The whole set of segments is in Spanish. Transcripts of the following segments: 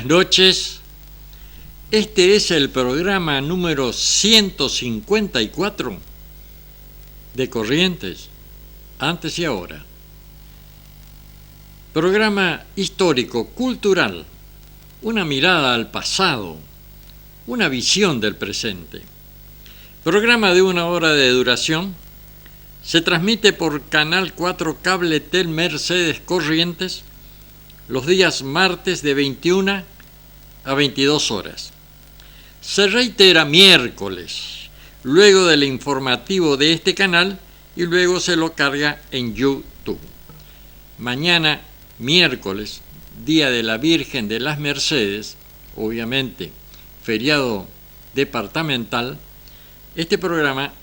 buenas noches. Este es el programa número 154 de Corrientes, antes y ahora. Programa histórico, cultural, una mirada al pasado, una visión del presente. Programa de 1 hora de duración. Se transmite por Canal 4 Cable Tel Mercedes Corrientes los días martes de 21 a 22 horas. Se reitera miércoles, luego del informativo de este canal, y luego se lo carga en YouTube. Mañana, miércoles, Día de la Virgen de las Mercedes, obviamente feriado departamental, este programa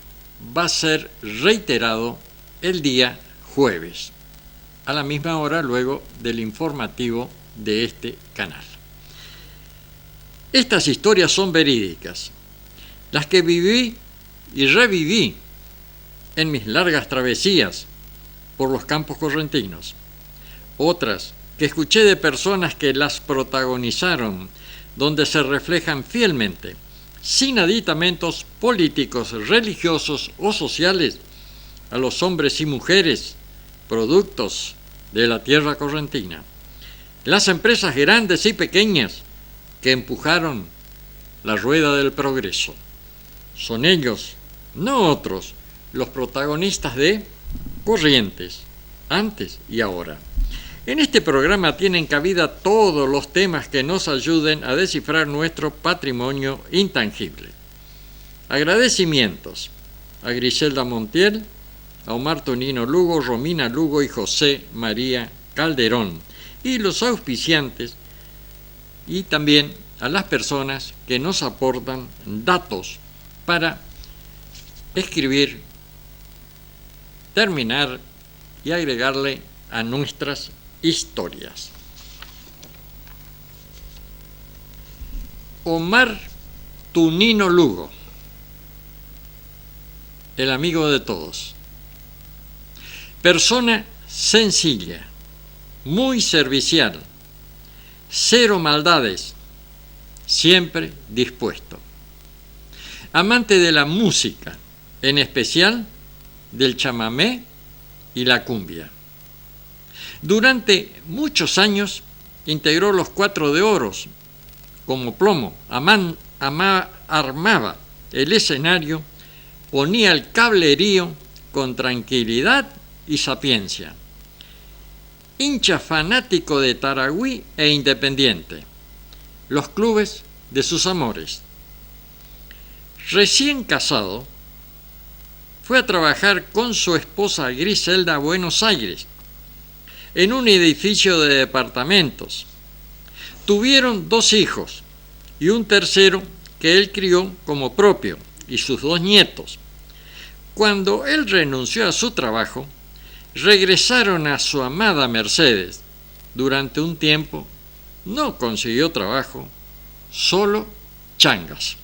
va a ser reiterado el día jueves, a la misma hora luego del informativo de este canal. Estas historias son verídicas, las que viví y reviví en mis largas travesías por los campos correntinos. Otras que escuché de personas que las protagonizaron, donde se reflejan fielmente, sin aditamentos políticos, religiosos o sociales, a los hombres y mujeres productos de la tierra correntina. Las empresas grandes y pequeñas que empujaron la rueda del progreso. Son ellos, no otros, los protagonistas de Corrientes, antes y ahora. En este programa tienen cabida todos los temas que nos ayuden a descifrar nuestro patrimonio intangible. Agradecimientos a Griselda Montiel, a Omar Tonino Lugo, Romina Lugo y José María Calderón, y los auspiciantes, y también a las personas que nos aportan datos para escribir, terminar y agregarle a nuestras historias. Omar Tonino Lugo, el amigo de todos. Persona sencilla, muy servicial, cero maldades, siempre dispuesto. Amante de la música, en especial del chamamé y la cumbia. Durante muchos años integró los Cuatro de Oros como plomo, armaba el escenario, ponía el cablerío con tranquilidad y sapiencia. Hincha fanático de Tarahui e Independiente, los clubes de sus amores. Recién casado, fue a trabajar con su esposa Griselda a Buenos Aires, en un edificio de departamentos. Tuvieron 2 hijos y un tercero que él crió como propio, y sus 2 nietos. Cuando él renunció a su trabajo, regresaron a su amada Mercedes. Durante un tiempo no consiguió trabajo, solo changas.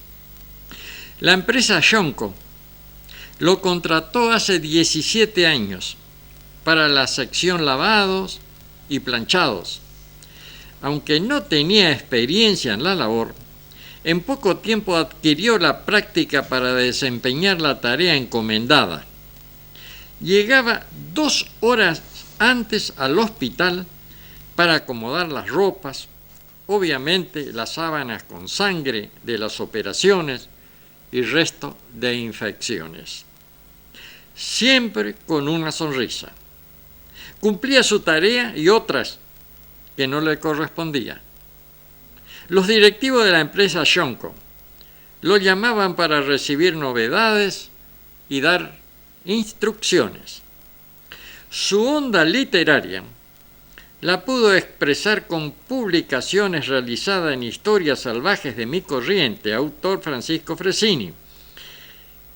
La empresa Yonco lo contrató hace 17 años para la sección lavados y planchados. Aunque no tenía experiencia en la labor, en poco tiempo adquirió la práctica para desempeñar la tarea encomendada. Llegaba 2 horas antes al hospital para acomodar las ropas, obviamente las sábanas con sangre de las operaciones y resto de infecciones. Siempre con una sonrisa. Cumplía su tarea y otras que no le correspondía. Los directivos de la empresa Yonco lo llamaban para recibir novedades y dar instrucciones. Su onda literaria la pudo expresar con publicaciones realizadas en Historias Salvajes de mi Corriente, autor Francisco Fresini,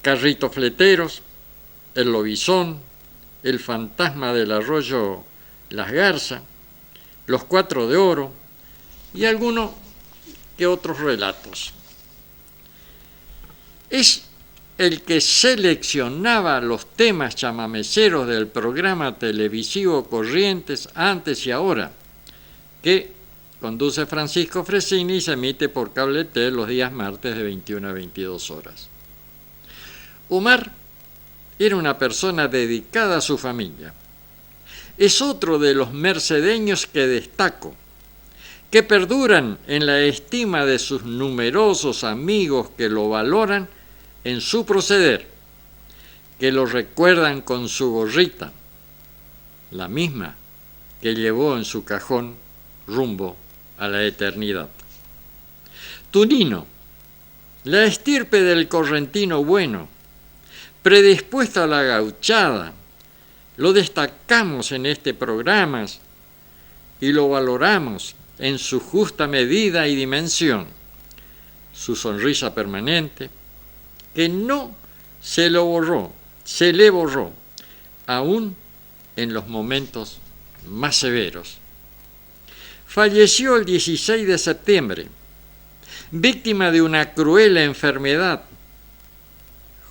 Carritos Fleteros, El Lobizón, El Fantasma del Arroyo Las Garzas, Los Cuatro de Oro y algunos que otros relatos. Es el que seleccionaba los temas chamameceros del programa televisivo Corrientes antes y ahora, que conduce Francisco Fresini y se emite por Cable T los días martes de 21 a 22 horas. Omar era una persona dedicada a su familia. Es otro de los mercedeños que destaco, que perduran en la estima de sus numerosos amigos que lo valoran en su proceder, que lo recuerdan con su gorrita, la misma que llevó en su cajón rumbo a la eternidad. Tunino, la estirpe del correntino bueno, predispuesto a la gauchada, lo destacamos en este programa y lo valoramos en su justa medida y dimensión. Su sonrisa permanente, que no se le borró, aún en los momentos más severos. Falleció el 16 de septiembre, víctima de una cruel enfermedad.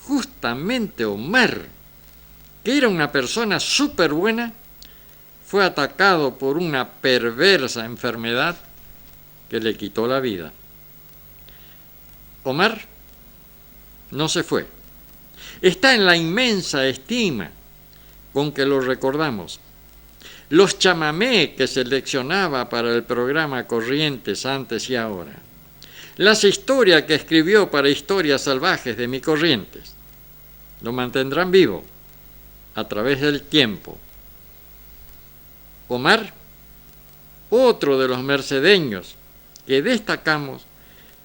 Justamente Omar, que era una persona súper buena, fue atacado por una perversa enfermedad que le quitó la vida. Omar no se fue. Está en la inmensa estima con que lo recordamos. Los chamamé que seleccionaba para el programa Corrientes antes y ahora. Las historias que escribió para Historias Salvajes de mi Corrientes. Lo mantendrán vivo a través del tiempo. Omar, otro de los mercedeños que destacamos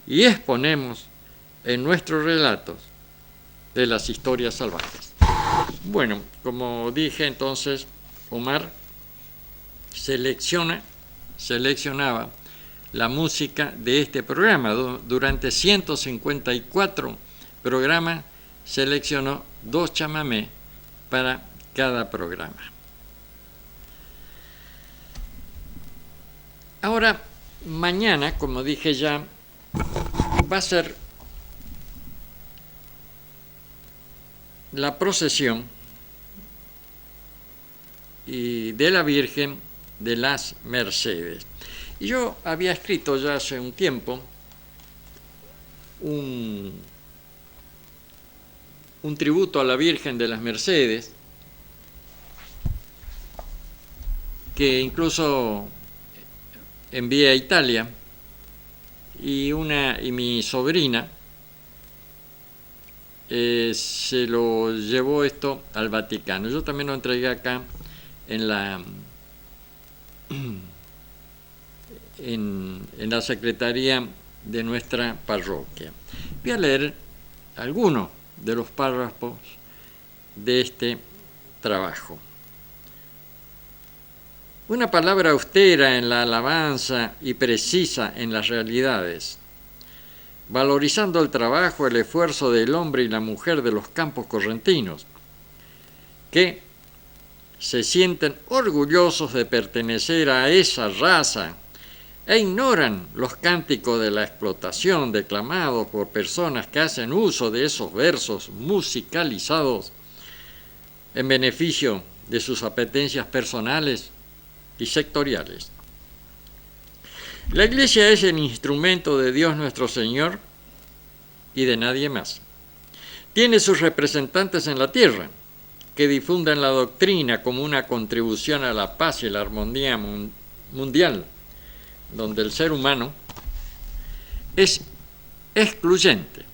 y exponemos en nuestros relatos de las historias salvajes. Bueno, como dije entonces, Omar seleccionaba la música de este programa. Durante 154 programas seleccionó 2 chamamé para cada programa. Ahora, mañana, como dije ya, va a ser la procesión de la Virgen de las Mercedes. Y yo había escrito ya hace un tiempo un tributo a la Virgen de las Mercedes, que incluso envié a Italia, y mi sobrina se lo llevó esto al Vaticano. Yo también lo entregué acá en la secretaría de nuestra parroquia. Voy a leer algunos de los párrafos de este trabajo. Una palabra austera en la alabanza y precisa en las realidades, valorizando el trabajo, el esfuerzo del hombre y la mujer de los campos correntinos, que se sienten orgullosos de pertenecer a esa raza e ignoran los cánticos de la explotación declamados por personas que hacen uso de esos versos musicalizados en beneficio de sus apetencias personales y sectoriales. La Iglesia es el instrumento de Dios nuestro Señor y de nadie más. Tiene sus representantes en la tierra, que difunden la doctrina como una contribución a la paz y la armonía mundial, donde el ser humano es excluyente.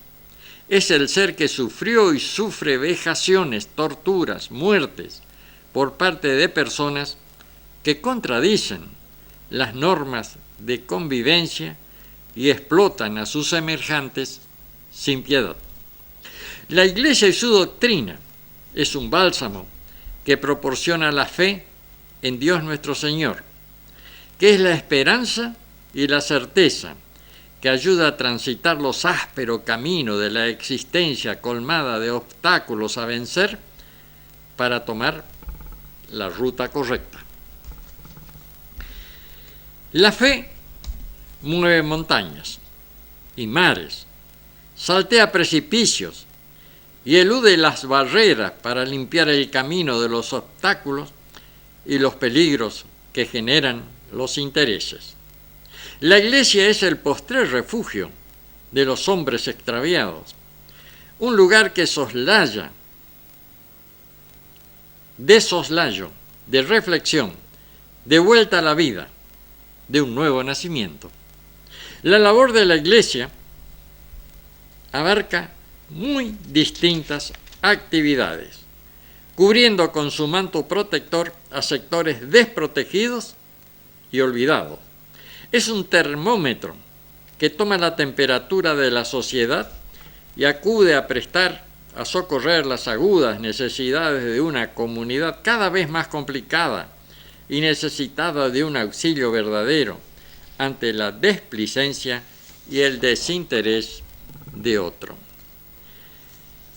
Es el ser que sufrió y sufre vejaciones, torturas, muertes por parte de personas que contradicen las normas de convivencia y explotan a sus semejantes sin piedad. La Iglesia y su doctrina es un bálsamo que proporciona la fe en Dios nuestro Señor, que es la esperanza y la certeza que ayuda a transitar los ásperos caminos de la existencia colmada de obstáculos a vencer para tomar la ruta correcta. La fe mueve montañas y mares, saltea precipicios y elude las barreras para limpiar el camino de los obstáculos y los peligros que generan los intereses. La iglesia es el postrer refugio de los hombres extraviados, un lugar que soslaya, de soslayo, de reflexión, de vuelta a la vida, de un nuevo nacimiento. La labor de la iglesia abarca muy distintas actividades, cubriendo con su manto protector a sectores desprotegidos y olvidados. Es un termómetro que toma la temperatura de la sociedad y acude a socorrer las agudas necesidades de una comunidad cada vez más complicada y necesitada de un auxilio verdadero ante la desplicencia y el desinterés de otro.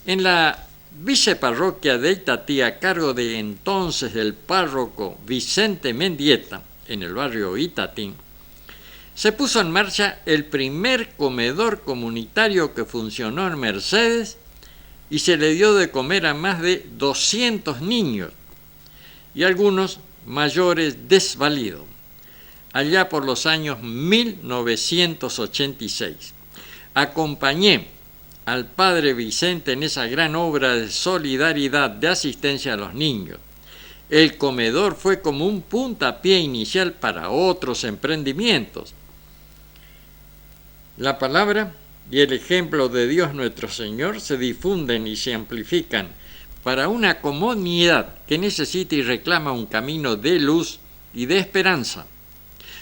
En la viceparroquia de Itatí, a cargo de entonces del párroco Vicente Mendieta, en el barrio Itatí, se puso en marcha el primer comedor comunitario que funcionó en Mercedes y se le dio de comer a más de 200 niños y algunos mayores desvalidos, allá por los años 1986. Acompañé al padre Vicente en esa gran obra de solidaridad, de asistencia a los niños. El comedor fue como un puntapié inicial para otros emprendimientos. La palabra y el ejemplo de Dios nuestro Señor se difunden y se amplifican para una comunidad que necesita y reclama un camino de luz y de esperanza,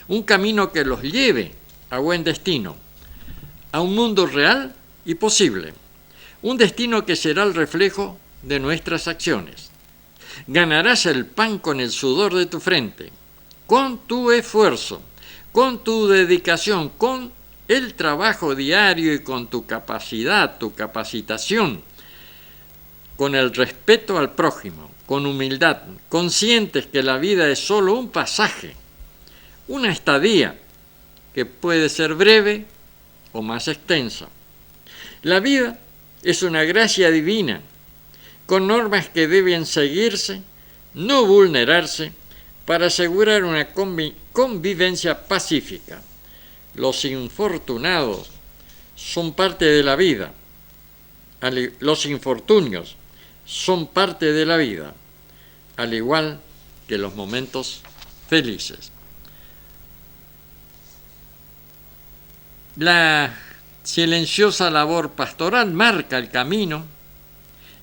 un camino que los lleve a buen destino, a un mundo real y posible, un destino que será el reflejo de nuestras acciones. Ganarás el pan con el sudor de tu frente, con tu esfuerzo, con tu dedicación, con el trabajo diario y con tu capacidad, tu capacitación, con el respeto al prójimo, con humildad, conscientes que la vida es solo un pasaje, una estadía que puede ser breve o más extensa. La vida es una gracia divina, con normas que deben seguirse, no vulnerarse, para asegurar una convivencia pacífica. Los infortunados son parte de la vida. Los infortunios son parte de la vida, al igual que los momentos felices. La silenciosa labor pastoral marca el camino,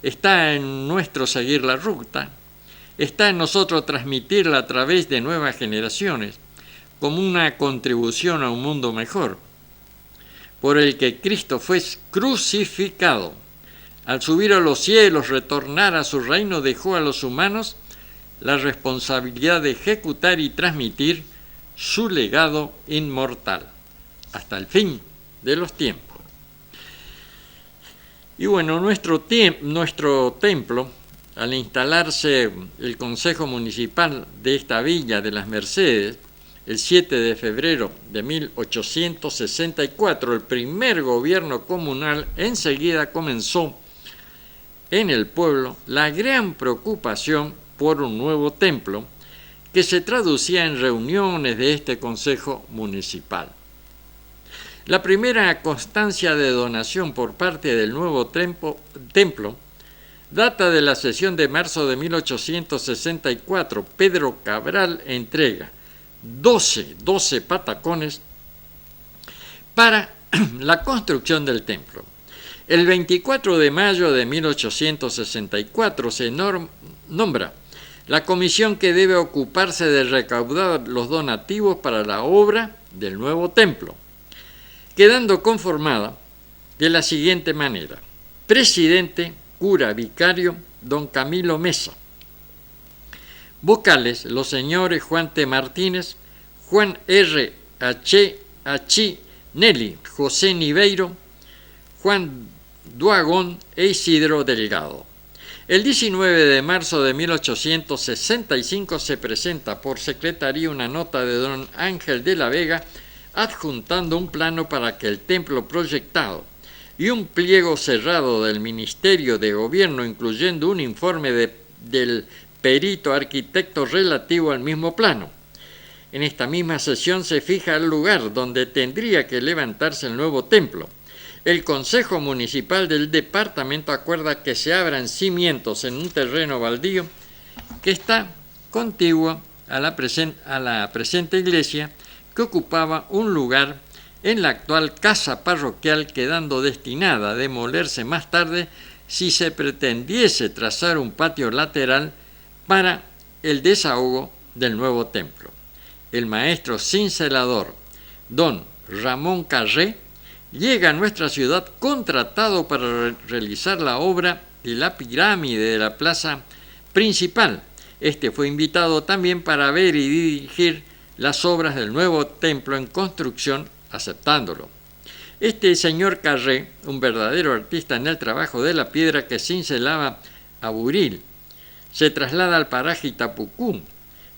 está en nuestro seguir la ruta, está en nosotros transmitirla a través de nuevas generaciones como una contribución a un mundo mejor, por el que Cristo fue crucificado. Al subir a los cielos, retornar a su reino, dejó a los humanos la responsabilidad de ejecutar y transmitir su legado inmortal hasta el fin de los tiempos. Y bueno, nuestro templo, al instalarse el Consejo Municipal de esta villa de las Mercedes, el 7 de febrero de 1864, el primer gobierno comunal, enseguida comenzó en el pueblo la gran preocupación por un nuevo templo que se traducía en reuniones de este Consejo Municipal. La primera constancia de donación por parte del nuevo templo data de la sesión de marzo de 1864. Pedro Cabral entrega 12 patacones para la construcción del templo. El 24 de mayo de 1864 se nombra la comisión que debe ocuparse de recaudar los donativos para la obra del nuevo templo, quedando conformada de la siguiente manera: presidente, cura, vicario, don Camilo Mesa; vocales, los señores Juan T. Martínez, Juan R. Achinelli, José Niveiro, Juan Duagón e Isidro Delgado. El 19 de marzo de 1865 se presenta por secretaría una nota de don Ángel de la Vega adjuntando un plano para que el templo proyectado y un pliego cerrado del Ministerio de Gobierno, incluyendo un informe del perito arquitecto relativo al mismo plano, En esta misma sesión se fija el lugar donde tendría que levantarse el nuevo templo. El Consejo Municipal del departamento acuerda que se abran cimientos en un terreno baldío que está contiguo a la presente iglesia, que ocupaba un lugar en la actual casa parroquial, quedando destinada a demolerse más tarde si se pretendiese trazar un patio lateral para el desahogo del nuevo templo. El maestro cincelador don Ramón Carré llega a nuestra ciudad contratado para realizar la obra de la pirámide de la plaza principal. Este fue invitado también para ver y dirigir las obras del nuevo templo en construcción, aceptándolo. Este señor Carré, un verdadero artista en el trabajo de la piedra que cincelaba a buril, se traslada al paraje Itapucú,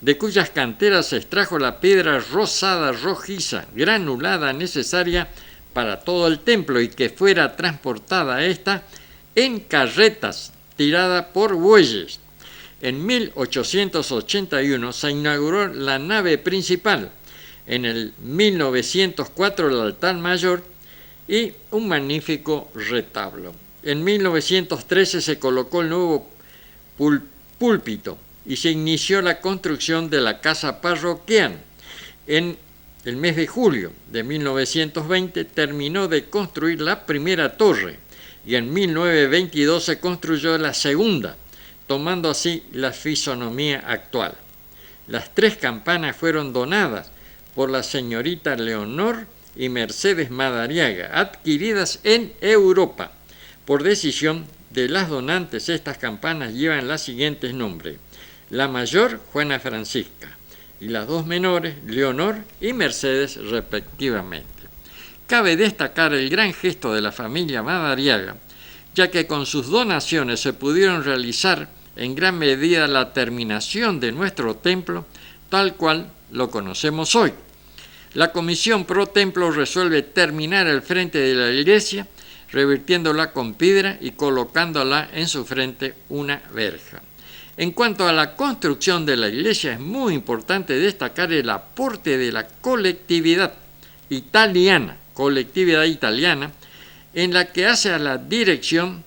de cuyas canteras se extrajo la piedra rosada rojiza, granulada, necesaria para todo el templo, y que fuera transportada esta en carretas, tirada por bueyes. En 1881 se inauguró la nave principal, en el 1904 el altar mayor y un magnífico retablo. En 1913 se colocó el nuevo púlpito y se inició la construcción de la casa parroquial. En el mes de julio de 1920 terminó de construir la primera torre y en 1922 se construyó la segunda, tomando así la fisonomía actual. Las 3 campanas fueron donadas por la señorita Leonor y Mercedes Madariaga, adquiridas en Europa. Por decisión de las donantes, estas campanas llevan los siguientes nombres: la mayor, Juana Francisca, y las 2 menores, Leonor y Mercedes, respectivamente. Cabe destacar el gran gesto de la familia Madariaga, ya que con sus donaciones se pudieron realizar en gran medida la terminación de nuestro templo, tal cual lo conocemos hoy. La Comisión Pro Templo resuelve terminar el frente de la iglesia, revirtiéndola con piedra y colocándola en su frente una verja. En cuanto a la construcción de la iglesia, es muy importante destacar el aporte de la colectividad italiana, en la que hace a la dirección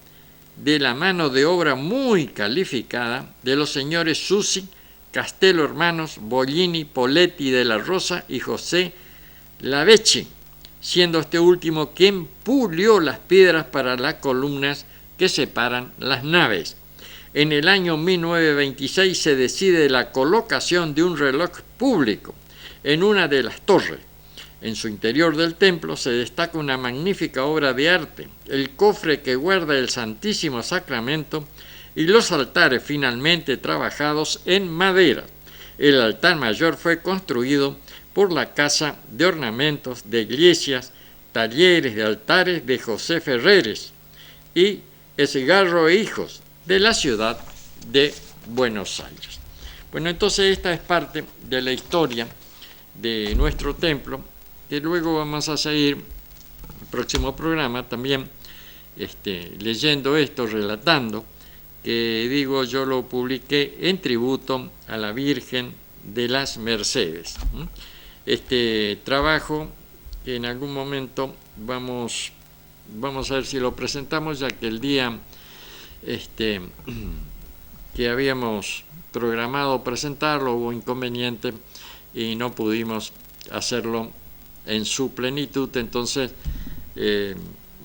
de la mano de obra muy calificada de los señores Susi, Castello Hermanos, Bollini, Poletti de la Rosa y José Lavecchi, siendo este último quien pulió las piedras para las columnas que separan las naves. En el año 1926 se decide la colocación de un reloj público en una de las torres. En su interior del templo se destaca una magnífica obra de arte, el cofre que guarda el Santísimo Sacramento y los altares finalmente trabajados en madera. El altar mayor fue construido por la Casa de Ornamentos de Iglesias, Talleres de Altares de José Ferreres y Esgarro e Hijos, de la ciudad de Buenos Aires. Bueno, entonces esta es parte de la historia de nuestro templo, que luego vamos a seguir el próximo programa también leyendo esto, relatando, que digo, yo lo publiqué en tributo a la Virgen de las Mercedes. Este trabajo en algún momento vamos a ver si lo presentamos, ya que el día que habíamos programado presentarlo hubo inconveniente y no pudimos hacerlo en su plenitud, entonces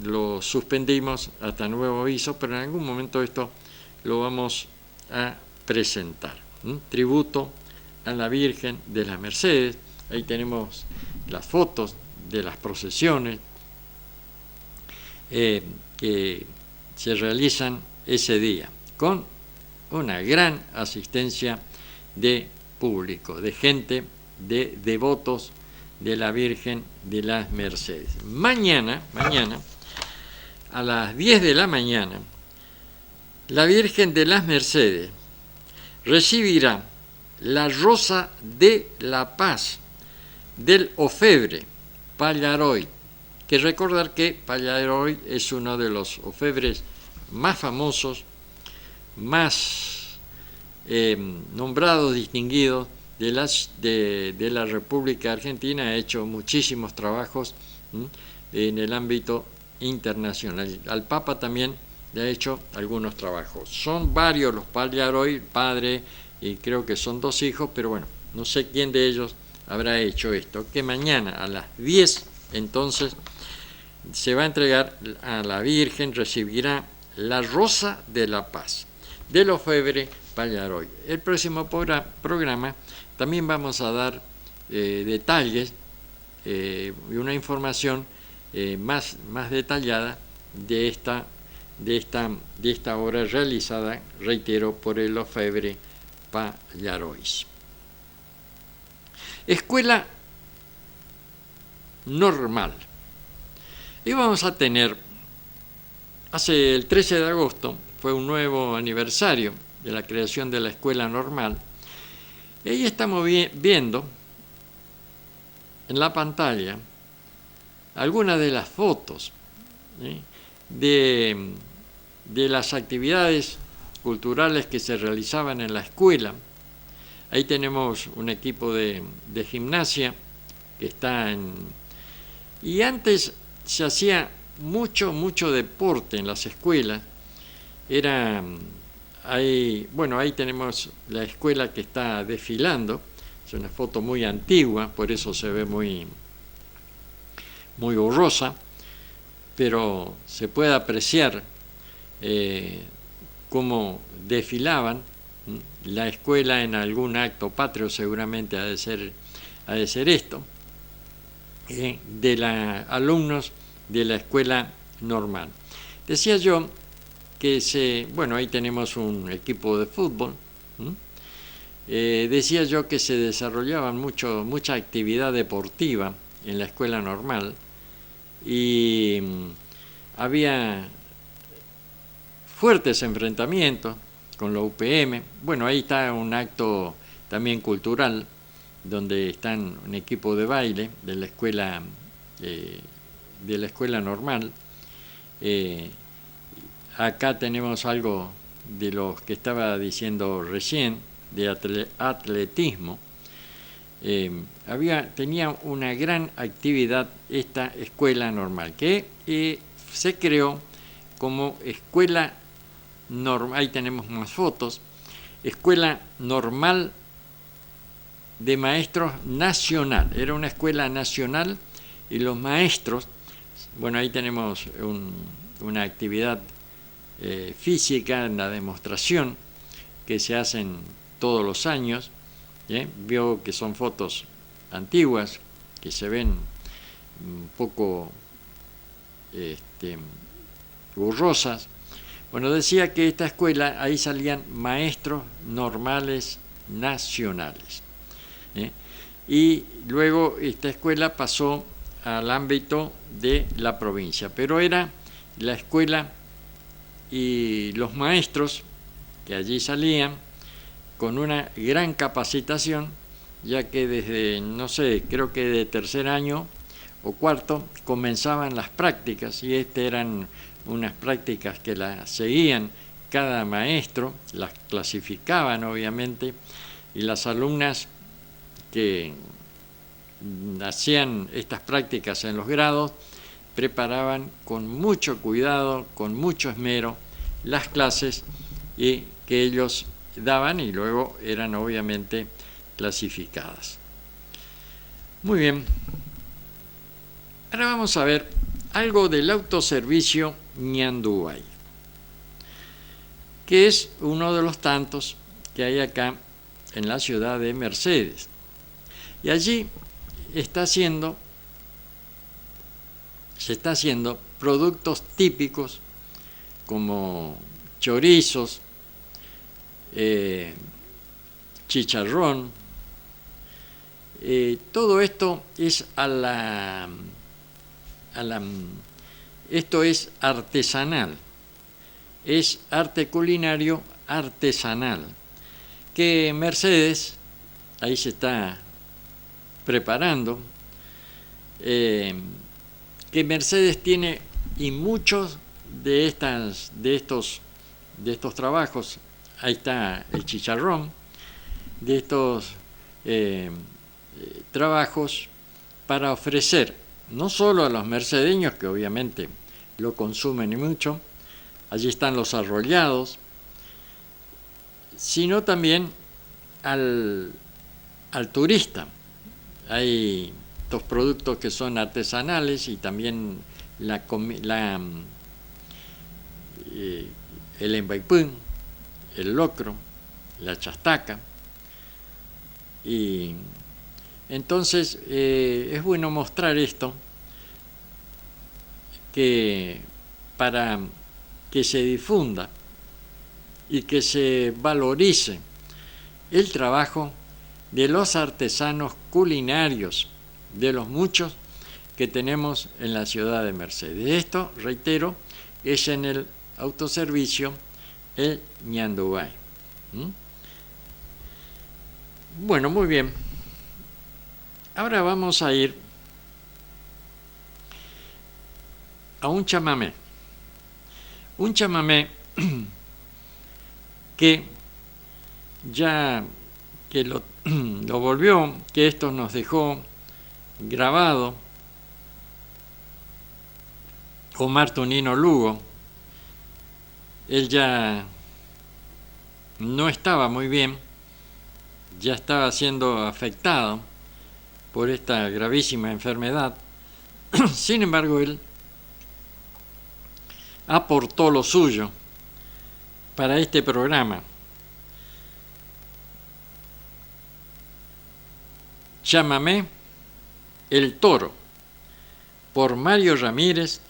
lo suspendimos hasta nuevo aviso, pero en algún momento esto lo vamos a presentar. Tributo a la Virgen de las Mercedes. Ahí tenemos las fotos de las procesiones que se realizan ese día, con una gran asistencia de público, de gente, de devotos de la Virgen de las Mercedes. Mañana, a las 10 de la mañana, la Virgen de las Mercedes recibirá la Rosa de la Paz del orfebre Pallaroy, que recordar que Pallaroy es uno de los orfebres más famosos, más nombrados, distinguidos de la República Argentina ha hecho muchísimos trabajos en el ámbito internacional. Al Papa también le ha hecho algunos trabajos. Son varios los Pagliaroi, padre, y creo que son 2 hijos, pero bueno, no sé quién de ellos habrá hecho esto. Que mañana a las 10 entonces se va a entregar a la Virgen, recibirá la Rosa de la Paz de los Febre Pagliaroi. El próximo programa también vamos a dar detalles y una información más detallada de esta obra realizada, reitero, por el Febre Pagliarois. Escuela normal. Y vamos a tener, hace el 13 de agosto, fue un nuevo aniversario de la creación de la escuela normal. Y ahí estamos viendo en la pantalla algunas de las fotos de las actividades culturales que se realizaban en la escuela. Ahí tenemos un equipo de gimnasia que está en... Y antes se hacía mucho deporte en las escuelas. Ahí tenemos la escuela que está desfilando. Es una foto muy antigua, por eso se ve muy borrosa, pero se puede apreciar cómo desfilaban. La escuela en algún acto patrio seguramente ha de ser esto, de los alumnos de la escuela normal. Decía yo que ahí tenemos un equipo de fútbol. Decía yo que se desarrollaba mucha actividad deportiva en la escuela normal y había fuertes enfrentamientos con la UPM. Bueno, ahí está un acto también cultural donde están un equipo de baile de la escuela normal. Acá tenemos algo de lo que estaba diciendo recién, de atletismo. Tenía una gran actividad esta escuela normal, que se creó como escuela normal. Ahí tenemos más fotos. Escuela normal de maestros nacional. Era una escuela nacional y los maestros, bueno, ahí tenemos una actividad física, una demostración que se hacen todos los años. Veo que son fotos antiguas, que se ven un poco borrosas. Bueno, decía que esta escuela, ahí salían maestros normales nacionales. Y luego esta escuela pasó al ámbito de la provincia, pero era la escuela y los maestros que allí salían con una gran capacitación, ya que desde, no sé, creo que de tercer año o cuarto comenzaban las prácticas, y eran unas prácticas que las seguían cada maestro, las clasificaban obviamente, y las alumnas que hacían estas prácticas en los grados preparaban con mucho cuidado, con mucho esmero, las clases que ellos daban y luego eran obviamente clasificadas. Muy bien. Ahora vamos a ver algo del autoservicio Ñandúay, que es uno de los tantos que hay acá en la ciudad de Mercedes. Y allí se está haciendo productos típicos como chorizos, chicharrón. Todo esto es esto es artesanal, es arte culinario artesanal, que Mercedes ahí se está preparando, que Mercedes tiene, y muchos de estos trabajos. Ahí está el chicharrón, de estos trabajos para ofrecer, no solo a los mercedeños, que obviamente lo consumen y mucho, allí están los arrollados, sino también al turista. Hay estos productos que son artesanales y también el embaipún, el locro, la chastaca. Y entonces es bueno mostrar esto, para que se difunda y que se valorice el trabajo de los artesanos culinarios, de los muchos que tenemos en la ciudad de Mercedes. Esto, reitero, es en el autoservicio El Ñandubay. Bueno, muy bien. Ahora vamos a ir a un chamamé. Un chamamé que ya que lo volvió, que esto nos dejó grabado Omar Tunino Lugo. Él ya no estaba muy bien, ya estaba siendo afectado por esta gravísima enfermedad. Sin embargo, él aportó lo suyo para este programa. Chamamé El Toro, por Mario Ramírez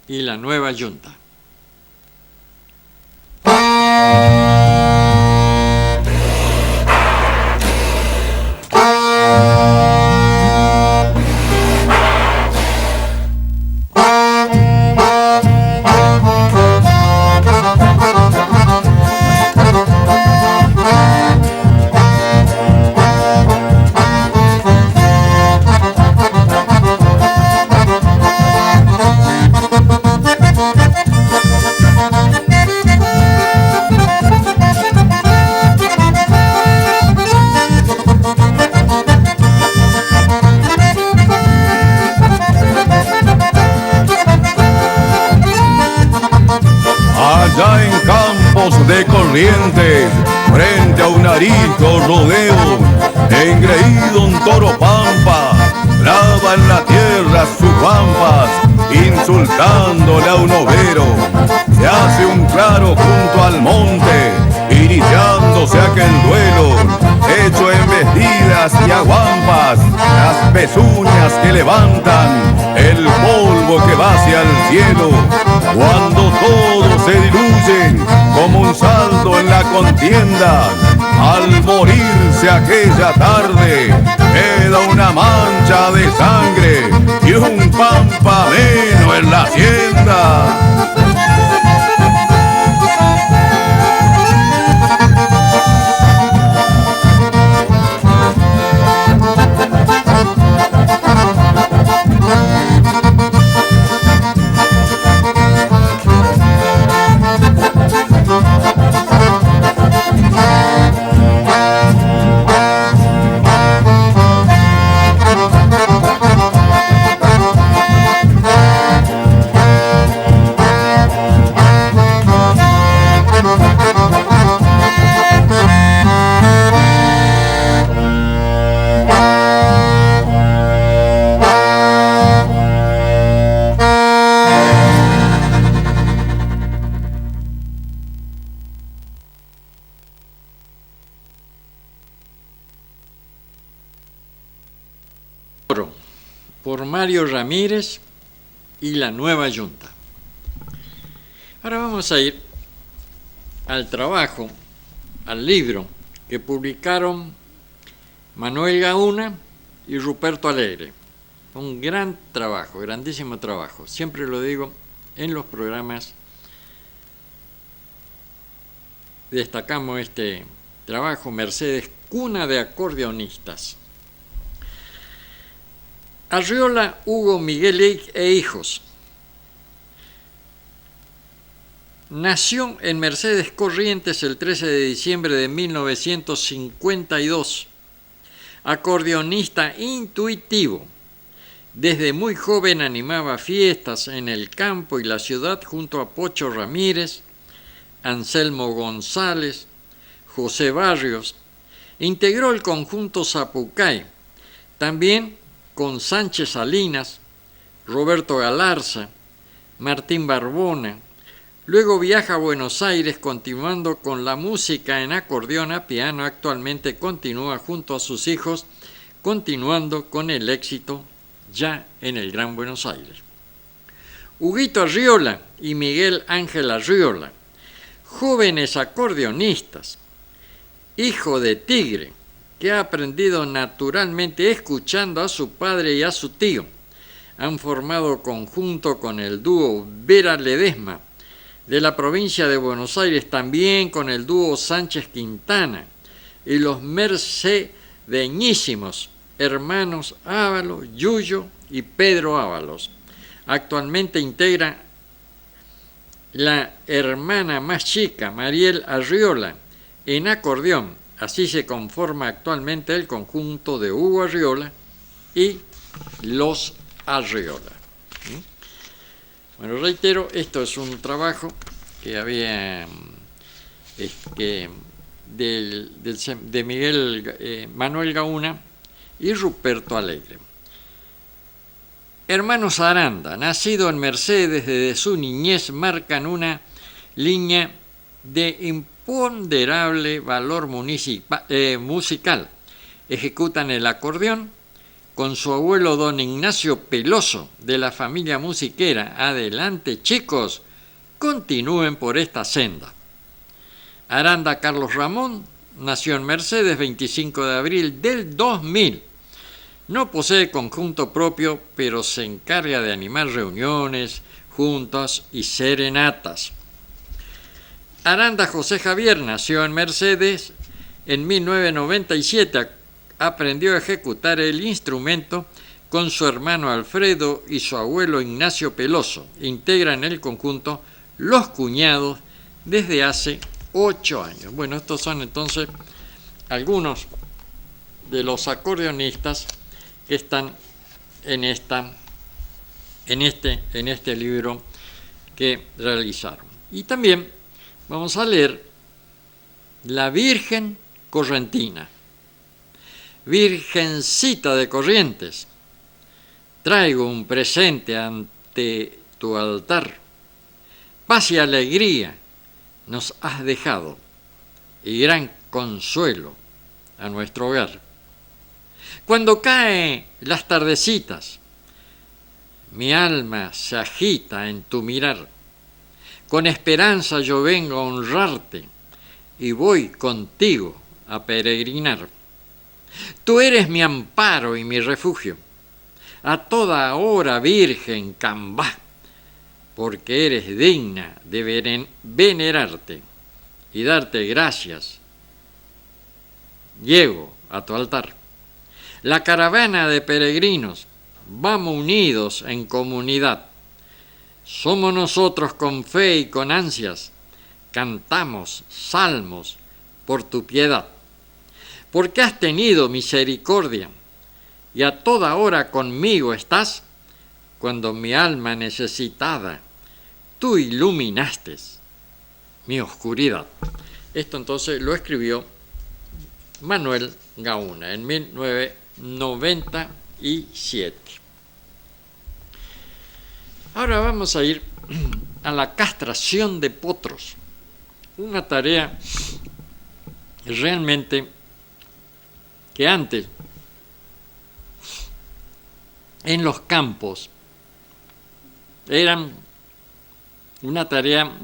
y la Nueva Yunta. De Corrientes, frente a un arisco rodeo, engreído un toro pampa, brava en la tierra sus pampas, insultándole a un overo. Se hace un claro junto al monte, iniciándose aquel duelo, hecho embestidas y aguampas, las pezuñas que levantan el polvo que va hacia el cielo. Cuando todos se diluyen como un saldo en la contienda, al morirse aquella tarde queda una mancha de sangre y un pampa menos en la hacienda. Por Mario Ramírez y la Nueva Yunta. Ahora vamos a ir al trabajo, al libro que publicaron Manuel Gauna y Ruperto Alegre. Un gran trabajo, grandísimo trabajo. Siempre lo digo en los programas. Destacamos este trabajo, Mercedes, cuna de acordeonistas. Arriola, Hugo, Miguel e hijos. Nació en Mercedes Corrientes el 13 de diciembre de 1952. Acordeonista intuitivo. Desde muy joven animaba fiestas en el campo y la ciudad junto a Pocho Ramírez, Anselmo González, José Barrios. Integró el conjunto Zapucay, también con Sánchez Salinas, Roberto Galarza, Martín Barbona. Luego viaja a Buenos Aires continuando con la música en acordeón a piano. Actualmente continúa junto a sus hijos, continuando con el éxito ya en el Gran Buenos Aires. Huguito Arriola y Miguel Ángel Arriola, jóvenes acordeonistas, hijo de Tigre, que ha aprendido naturalmente escuchando a su padre y a su tío. Han formado conjunto con el dúo Vera Ledesma, de la provincia de Buenos Aires, también con el dúo Sánchez Quintana y los mercedeñísimos hermanos Ábalos, Yuyo y Pedro Ábalos. Actualmente integra la hermana más chica, Mariel Arriola, en acordeón. Así se conforma actualmente el conjunto de Hugo Arriola y los Arriola. Bueno, reitero, esto es un trabajo que había de Miguel Manuel Gauna y Ruperto Alegre. Hermanos Aranda, nacido en Mercedes, desde su niñez marcan una línea de imponderable valor musical. Ejecutan el acordeón con su abuelo don Ignacio Peloso, de la familia musiquera. Adelante, chicos, continúen por esta senda. Aranda Carlos Ramón nació en Mercedes 25 de abril del 2000. No posee conjunto propio, pero se encarga de animar reuniones, juntas y serenatas. Aranda José Javier nació en Mercedes en 1997. Aprendió a ejecutar el instrumento con su hermano Alfredo y su abuelo Ignacio Peloso. Integran el conjunto Los Cuñados desde hace 8 años. Bueno, estos son entonces algunos de los acordeonistas que están en este libro que realizaron. Y también vamos a leer La Virgen Correntina. Virgencita de Corrientes, traigo un presente ante tu altar. Paz y alegría nos has dejado y gran consuelo a nuestro hogar. Cuando caen las tardecitas, mi alma se agita en tu mirar. Con esperanza yo vengo a honrarte y voy contigo a peregrinar. Tú eres mi amparo y mi refugio, a toda hora Virgen Cambá, porque eres digna de venerarte y darte gracias. Llego a tu altar. La caravana de peregrinos, vamos unidos en comunidad. Somos nosotros con fe y con ansias, cantamos salmos por tu piedad. Porque has tenido misericordia y a toda hora conmigo estás, cuando mi alma necesitada, tú iluminaste mi oscuridad. Esto entonces lo escribió Manuel Gauna en 1997. Ahora vamos a ir a la castración de potros, una tarea realmente que antes en los campos eran una tarea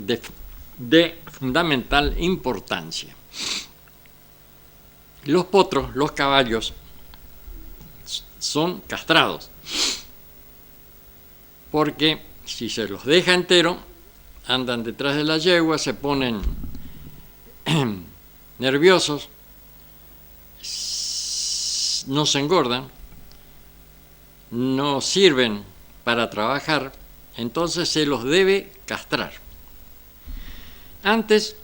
de fundamental importancia. Los potros, los caballos, son castrados, porque si se los deja entero, andan detrás de la yegua, se ponen nerviosos, no se engordan, no sirven para trabajar, entonces se los debe castrar. Antes,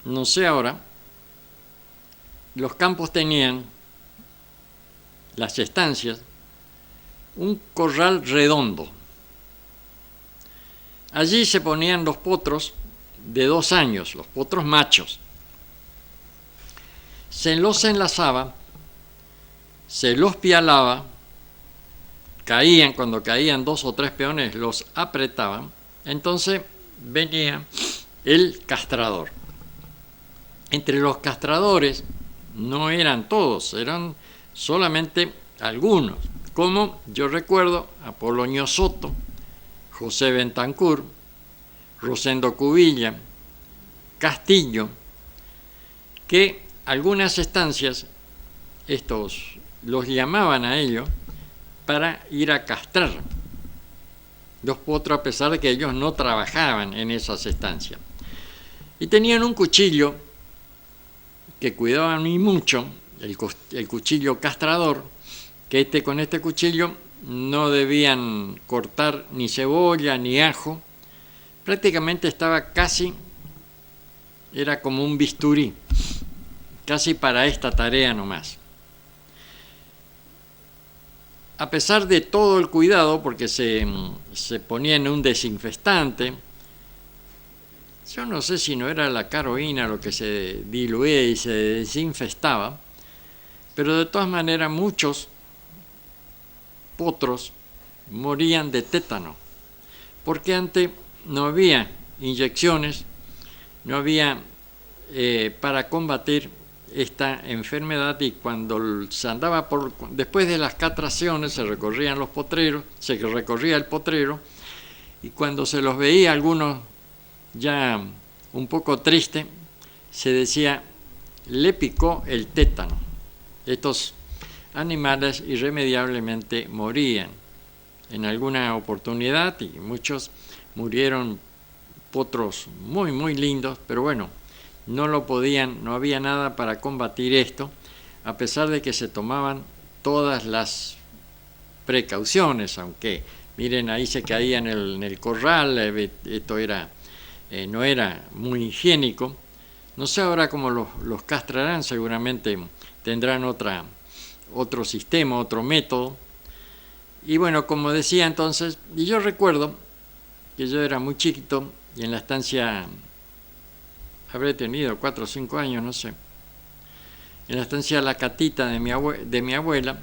no sé ahora, los campos tenían las estancias, un corral redondo. Allí se ponían los potros de 2 años, los potros machos. Se los enlazaba, se los pialaba, cuando caían 2 o 3 peones, los apretaban. Entonces venía el castrador. Entre los castradores no eran todos, eran solamente algunos, como yo recuerdo a Polonio Soto, José Bentancur, Rosendo Cubilla, Castillo, que algunas estancias, estos los llamaban a ellos para ir a castrar los potros, a pesar de que ellos no trabajaban en esas estancias. Y tenían un cuchillo que cuidaban muy mucho, el cuchillo castrador, que con este cuchillo no debían cortar ni cebolla ni ajo, prácticamente era como un bisturí, casi para esta tarea nomás. A pesar de todo el cuidado, porque se ponía en un desinfestante, yo no sé si no era la caroína lo que se diluía y se desinfestaba, pero de todas maneras muchos potros morían de tétano, porque antes no había inyecciones, no había para combatir esta enfermedad, y cuando se andaba después de las castraciones se recorría el potrero, y cuando se los veía algunos ya un poco triste, se decía: le picó el tétano. Estos animales irremediablemente morían en alguna oportunidad, y muchos murieron, potros muy muy lindos, pero bueno, no había nada para combatir esto, a pesar de que se tomaban todas las precauciones, aunque miren, ahí se caía en el corral, esto no era muy higiénico. No sé ahora cómo los castrarán, seguramente tendrán otro sistema, otro método. Y bueno, como decía entonces, y yo recuerdo que yo era muy chiquito y en la estancia, habré tenido 4 o 5 años, no sé, en la estancia La Catita de mi abuela,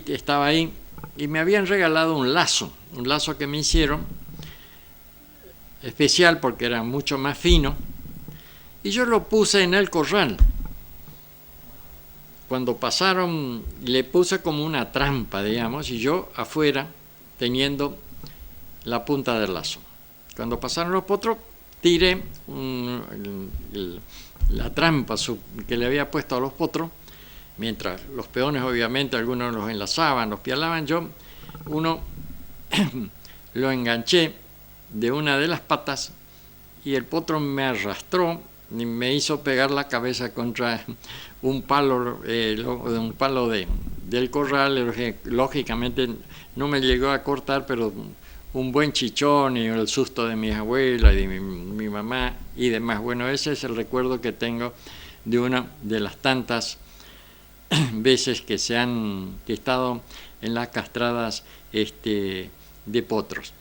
estaba ahí y me habían regalado un lazo que me hicieron, especial porque era mucho más fino, y yo lo puse en el corral. Cuando pasaron, le puse como una trampa, digamos, y yo afuera teniendo la punta del lazo. Cuando pasaron los potros, tiré la trampa que le había puesto a los potros, mientras los peones obviamente algunos los enlazaban, los pialaban, uno lo enganché de una de las patas y el potro me arrastró y me hizo pegar la cabeza contra un palo del corral. Lógicamente no me llegó a cortar, pero un buen chichón y el susto de mis abuelas y de mi mamá y demás. Bueno, ese es el recuerdo que tengo de una de las tantas veces que he estado en las castradas de potros.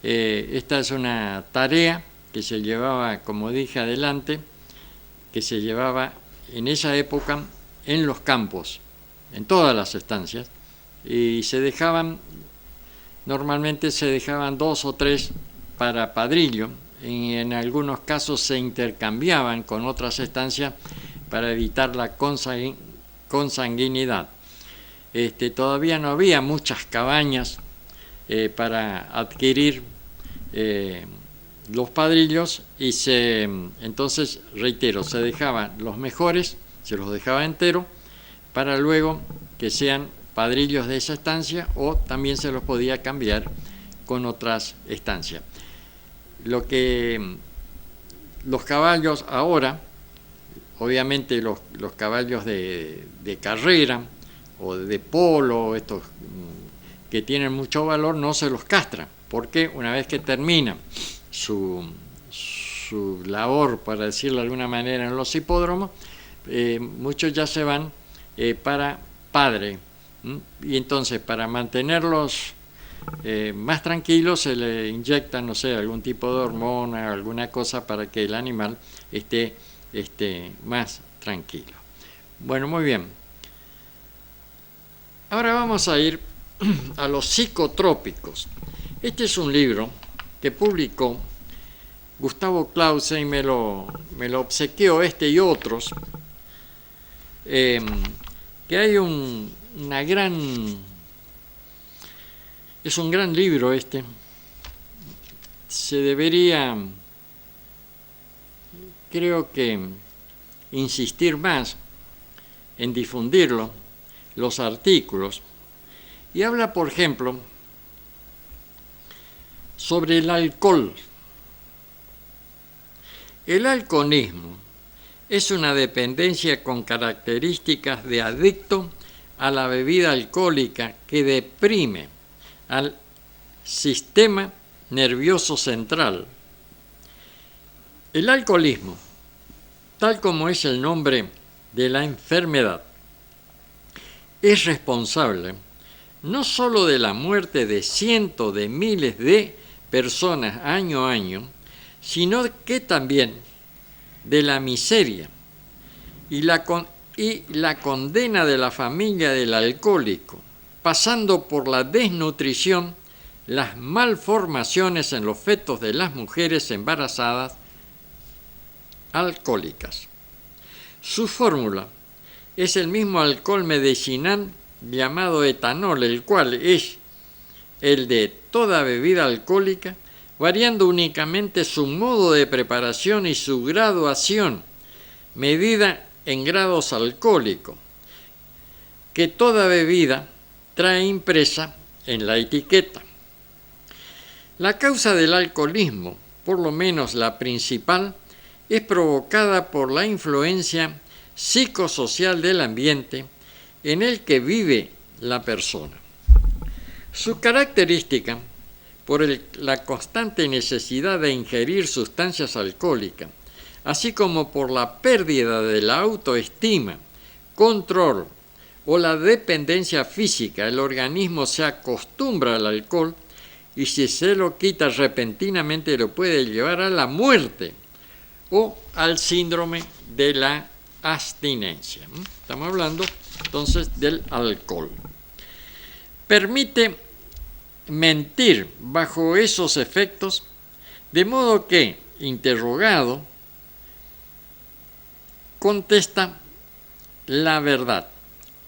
Esta es una tarea que se llevaba, como dije adelante, que se llevaba en esa época en los campos, en todas las estancias, y normalmente se dejaban 2 o 3 para padrillo, y en algunos casos se intercambiaban con otras estancias para evitar la consanguinidad. Todavía no había muchas cabañas para adquirir los padrillos, y entonces, reitero, se dejaban los mejores, se los dejaba entero para luego que sean padrillos de esa estancia, o también se los podía cambiar con otras estancias. Los caballos ahora, obviamente los caballos de carrera o de polo, estos que tienen mucho valor, no se los castran, porque una vez que terminan su labor, para decirlo de alguna manera, en los hipódromos, muchos ya se van para padre. Y entonces, para mantenerlos más tranquilos, se le inyecta, no sé, algún tipo de hormona, alguna cosa para que el animal esté más tranquilo. Bueno, muy bien. Ahora vamos a ir a los psicotrópicos. Este es un libro que publicó Gustavo Clausen y me lo obsequió este y otros, que hay una gran... Es un gran libro este. Se debería, creo que, insistir más en difundirlo, los artículos. Y habla, por ejemplo, sobre el alcohol. El alcoholismo es una dependencia con características de adicto a la bebida alcohólica que deprime al sistema nervioso central. El alcoholismo, tal como es el nombre de la enfermedad, es responsable no solo de la muerte de cientos de miles de personas año a año, sino que también de la miseria y la condena de la familia del alcohólico, pasando por la desnutrición, las malformaciones en los fetos de las mujeres embarazadas alcohólicas. Su fórmula es el mismo alcohol medicinal llamado etanol, el cual es el de toda bebida alcohólica, variando únicamente su modo de preparación y su graduación, medida en grados alcohólicos, que toda bebida trae impresa en la etiqueta. La causa del alcoholismo, por lo menos la principal, es provocada por la influencia psicosocial del ambiente en el que vive la persona. Su característica, por la constante necesidad de ingerir sustancias alcohólicas, así como por la pérdida de la autoestima, control o la dependencia física, el organismo se acostumbra al alcohol y si se lo quita repentinamente lo puede llevar a la muerte o al síndrome de la abstinencia. Estamos hablando entonces del alcohol. Permite mentir bajo esos efectos, de modo que, interrogado, contesta la verdad.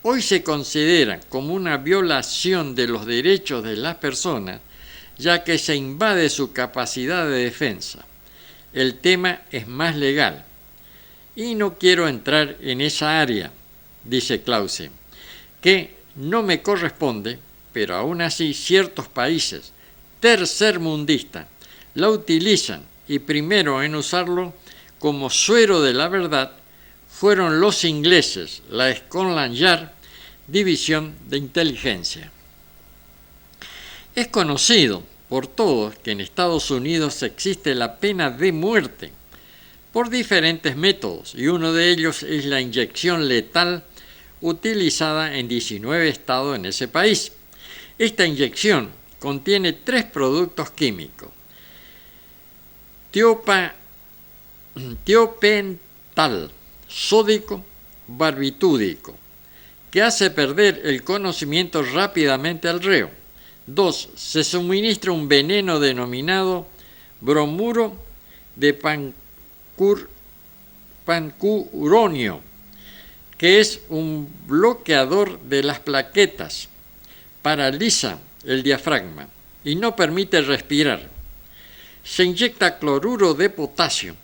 Hoy se considera como una violación de los derechos de las personas, ya que se invade su capacidad de defensa. El tema es más legal. Y no quiero entrar en esa área, dice Clausen, que no me corresponde, pero aún así ciertos países tercermundistas la utilizan y primero en usarlo como suero de la verdad fueron los ingleses, la Scotland Yard, División de Inteligencia. Es conocido por todos que en Estados Unidos existe la pena de muerte por diferentes métodos y uno de ellos es la inyección letal utilizada en 19 estados en ese país. Esta inyección contiene 3 productos químicos: tiopental, sódico, barbitúrico, que hace perder el conocimiento rápidamente al reo. 2. Se suministra un veneno denominado bromuro de pancuronio, que es un bloqueador de las plaquetas, paraliza el diafragma y no permite respirar. Se inyecta cloruro de potasio,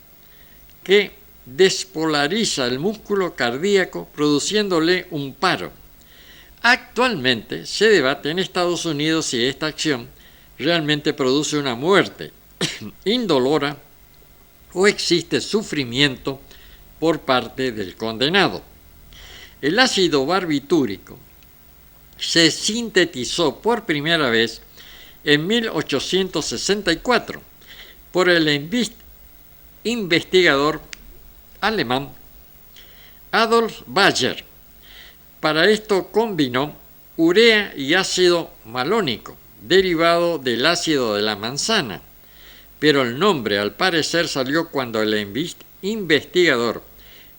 que despolariza el músculo cardíaco, produciéndole un paro. Actualmente se debate en Estados Unidos si esta acción realmente produce una muerte indolora o existe sufrimiento por parte del condenado. El ácido barbitúrico se sintetizó por primera vez en 1864 por el investigador alemán Adolf Bayer Para esto combinó urea y ácido malónico, derivado del ácido de la manzana, pero el nombre al parecer salió cuando el investigador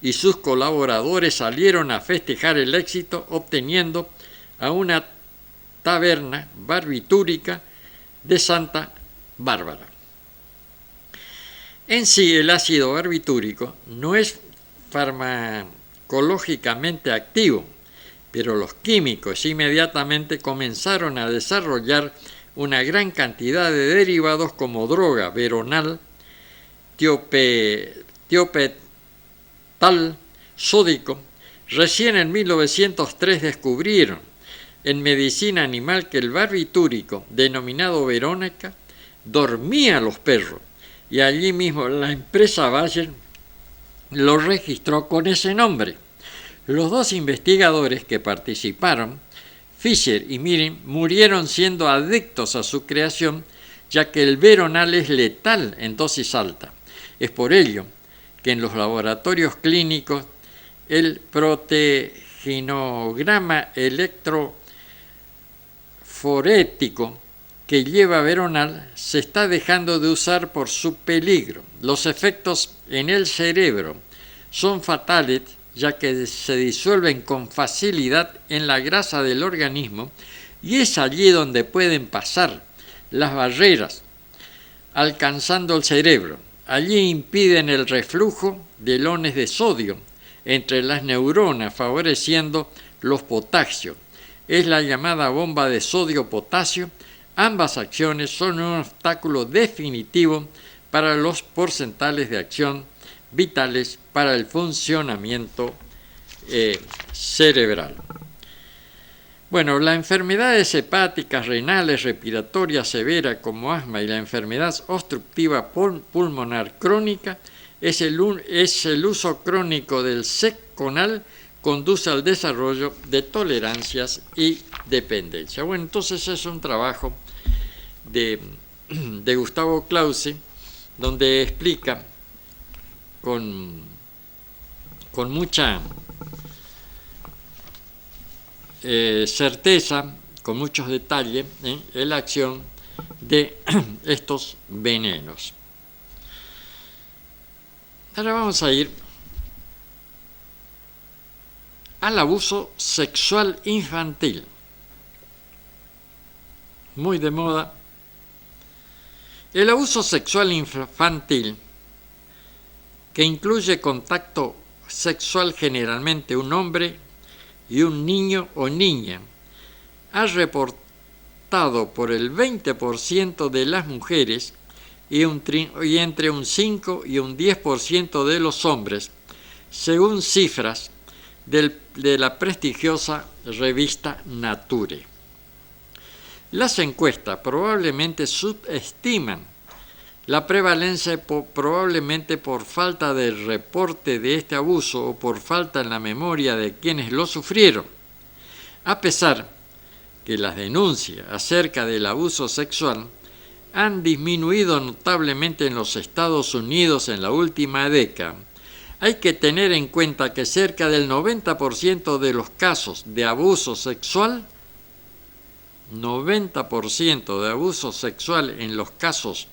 y sus colaboradores salieron a festejar el éxito obteniendo a una taberna barbitúrica de Santa Bárbara. En sí, el ácido barbitúrico no es farmacológicamente activo, pero los químicos inmediatamente comenzaron a desarrollar una gran cantidad de derivados como droga, veronal, tiopetal, sódico. Recién en 1903 descubrieron en medicina animal que el barbitúrico, denominado Verónica, dormía a los perros, y allí mismo la empresa Bayer lo registró con ese nombre. Los dos investigadores que participaron, Fischer y Mirin, murieron siendo adictos a su creación, ya que el veronal es letal en dosis alta. Es por ello que en los laboratorios clínicos el proteginograma electroforético que lleva veronal se está dejando de usar por su peligro. Los efectos en el cerebro son fatales, ya que se disuelven con facilidad en la grasa del organismo y es allí donde pueden pasar las barreras, alcanzando el cerebro. Allí impiden el reflujo de iones de sodio entre las neuronas, favoreciendo los potasios. Es la llamada bomba de sodio-potasio. Ambas acciones son un obstáculo definitivo para los porcentajes de acción vitales para el funcionamiento cerebral. Bueno, las enfermedades hepáticas, renales, respiratorias severas como asma y la enfermedad obstructiva pulmonar crónica es el uso crónico del Seconal conduce al desarrollo de tolerancias y dependencia. Bueno, entonces es un trabajo de Gustavo Clausi, donde explica con mucha certeza, con muchos detalles, la acción de estos venenos. Ahora vamos a ir al abuso sexual infantil, muy de moda. El abuso sexual infantil, que incluye contacto sexual generalmente un hombre y un niño o niña, ha reportado por el 20% de las mujeres y entre un 5 y un 10% de los hombres, según cifras de la prestigiosa revista Nature. Las encuestas probablemente subestiman la prevalencia, probablemente por falta de reporte de este abuso o por falta en la memoria de quienes lo sufrieron. A pesar que las denuncias acerca del abuso sexual han disminuido notablemente en los Estados Unidos en la última década, hay que tener en cuenta que cerca del 90% de los casos de abuso sexual, 90% de abuso sexual en los casos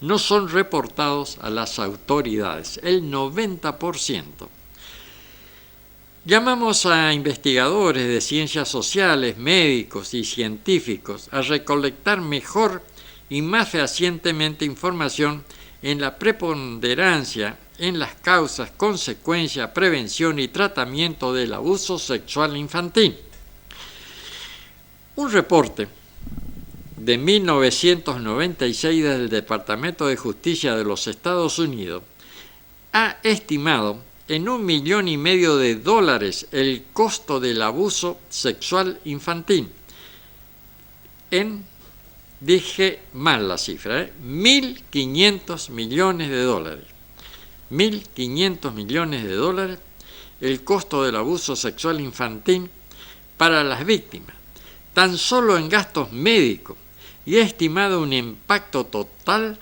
no son reportados a las autoridades, el 90%. Llamamos a investigadores de ciencias sociales, médicos y científicos a recolectar mejor y más fehacientemente información en la preponderancia en las causas, consecuencias, prevención y tratamiento del abuso sexual infantil. Un reporte de 1996 del Departamento de Justicia de los Estados Unidos ha estimado en $1,5 millones el costo del abuso sexual infantil. Dije mal la cifra, 1.500 millones de dólares. 1.500 millones de dólares el costo del abuso sexual infantil para las víctimas, tan solo en gastos médicos, y ha estimado un impacto total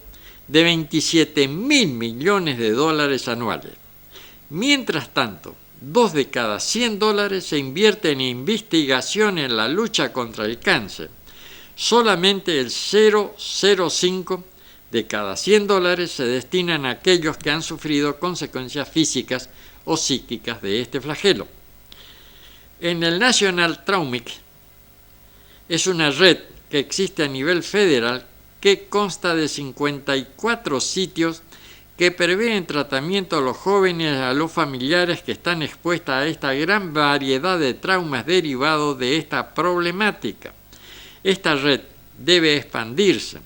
de 27.000 millones de dólares anuales. Mientras tanto, 2 de cada 100 dólares se invierte en investigación en la lucha contra el cáncer. Solamente el 0,05 de cada 100 dólares se destinan a aquellos que han sufrido consecuencias físicas o psíquicas de este flagelo. En el National Traumic es una red que existe a nivel federal que consta de 54 sitios que prevén tratamiento a los jóvenes y a los familiares que están expuestos a esta gran variedad de traumas derivados de esta problemática. Esta red debe expandirse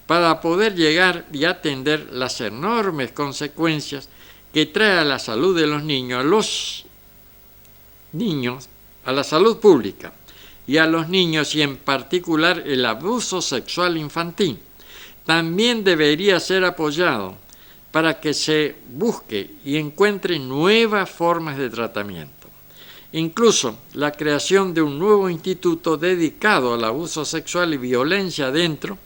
para poder llegar y atender las enormes consecuencias que trae a la salud de los niños, a la salud pública y a los niños, y en particular el abuso sexual infantil. También debería ser apoyado para que se busque y encuentre nuevas formas de tratamiento. Incluso la creación de un nuevo instituto dedicado al abuso sexual y violencia dentro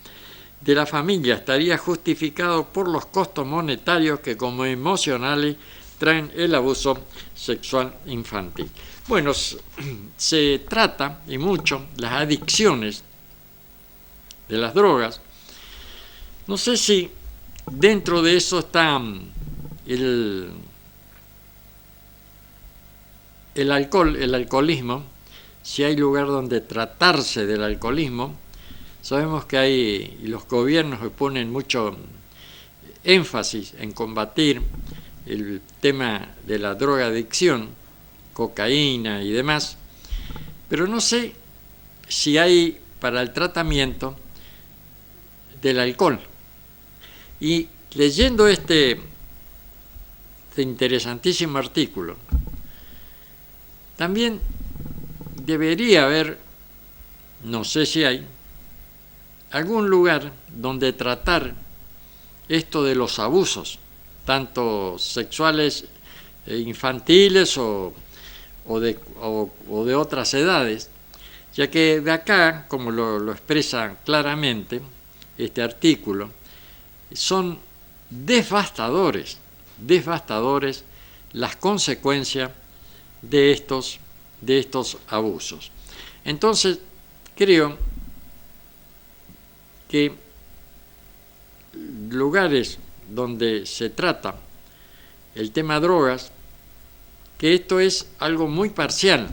de la familia estaría justificado por los costos monetarios que como emocionales traen el abuso sexual infantil. Bueno, se trata y mucho las adicciones de las drogas. No sé si dentro de eso está el alcohol, el alcoholismo, si hay lugar donde tratarse del alcoholismo. Sabemos que hay, los gobiernos ponen mucho énfasis en combatir el tema de la drogadicción, cocaína y demás, pero no sé si hay para el tratamiento del alcohol. Y leyendo este interesantísimo artículo, también debería haber, no sé si hay, algún lugar donde tratar esto de los abusos, tanto sexuales infantiles o de otras edades, ya que de acá, como lo expresa claramente este artículo, son devastadores las consecuencias de estos abusos. Entonces, creo que lugares donde se trata el tema drogas, que esto es algo muy parcial,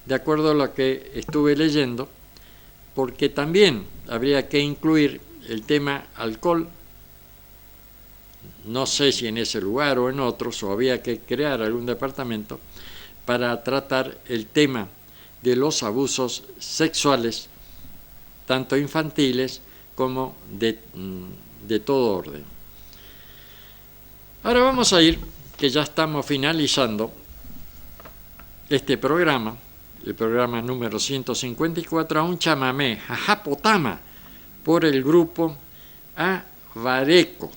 de acuerdo a lo que estuve leyendo, porque también habría que incluir el tema alcohol, no sé si en ese lugar o en otros, o había que crear algún departamento para tratar el tema de los abusos sexuales, tanto infantiles como de todo orden. Ahora vamos a ir, que ya estamos finalizando este programa, el programa número 154, a un chamamé, Jajapotama, por el grupo Avareco.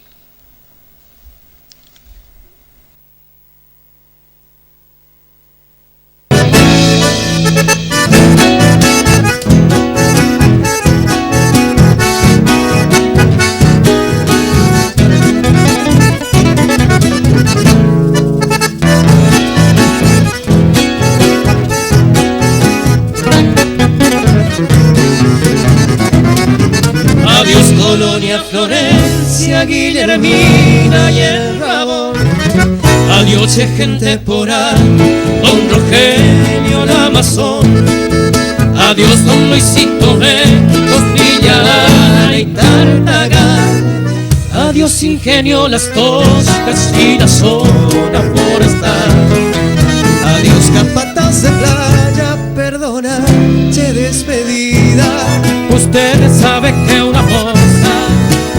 Adiós Colonia, Florencia, Guillermina y el Rabón. Adiós gente por ahí, don Rogelio, la Amazon. Adiós don Luisito Ventos, Villa y Tartagal. Adiós Ingenio, Las Toscas y la zona forestal. Adiós Capatas de playa, perdona, che despedida. Usted sabe que una cosa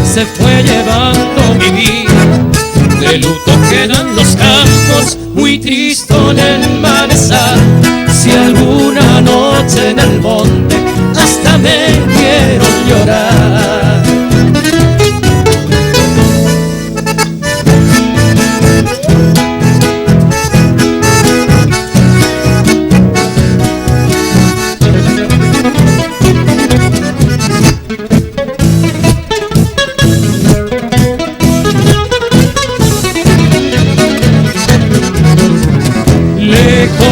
se fue llevando mi vida. De luto quedan los campos, muy triste el manzar. Si alguna noche en el monte hasta me vieron llorar.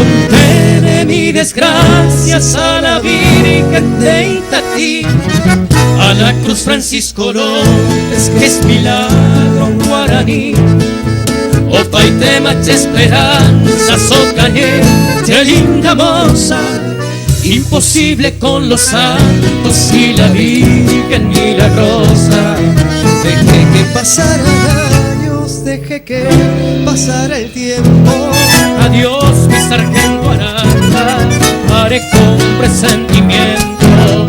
conté de mi desgracias a la Virgen de Itatí, a la Cruz Francisco López, que es milagro guaraní. O paite macha esperanza, socañé, te linda moza, imposible con los santos y la Virgen milagrosa. Dejé que pasaran años, dejé que pasara el tiempo. Adiós, mi sargento Aranda, haré con presentimiento.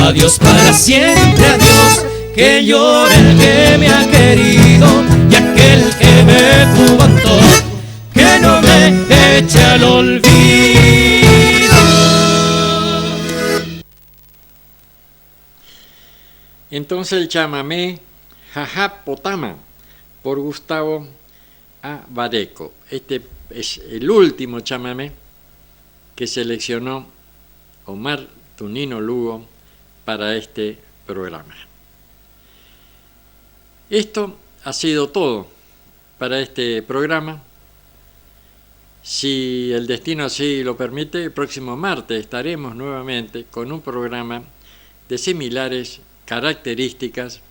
Adiós para siempre, adiós, que llore el que me ha querido y aquel que me levantó, que no me eche al olvido. Entonces el chamamé Jajapotama por Gustavo A. Bareco. Este es el último chamamé que seleccionó Omar Tunino Lugo para este programa. Esto ha sido todo para este programa. Si el destino así lo permite, el próximo martes estaremos nuevamente con un programa de similares características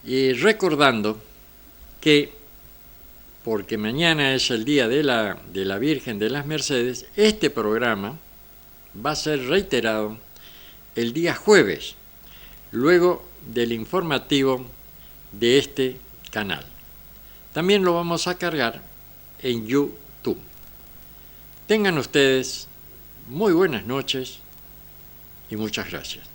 y recordando que, porque mañana es el día de la Virgen de las Mercedes, este programa va a ser reiterado el día jueves, luego del informativo de este canal. También lo vamos a cargar en YouTube. Tengan ustedes muy buenas noches y muchas gracias.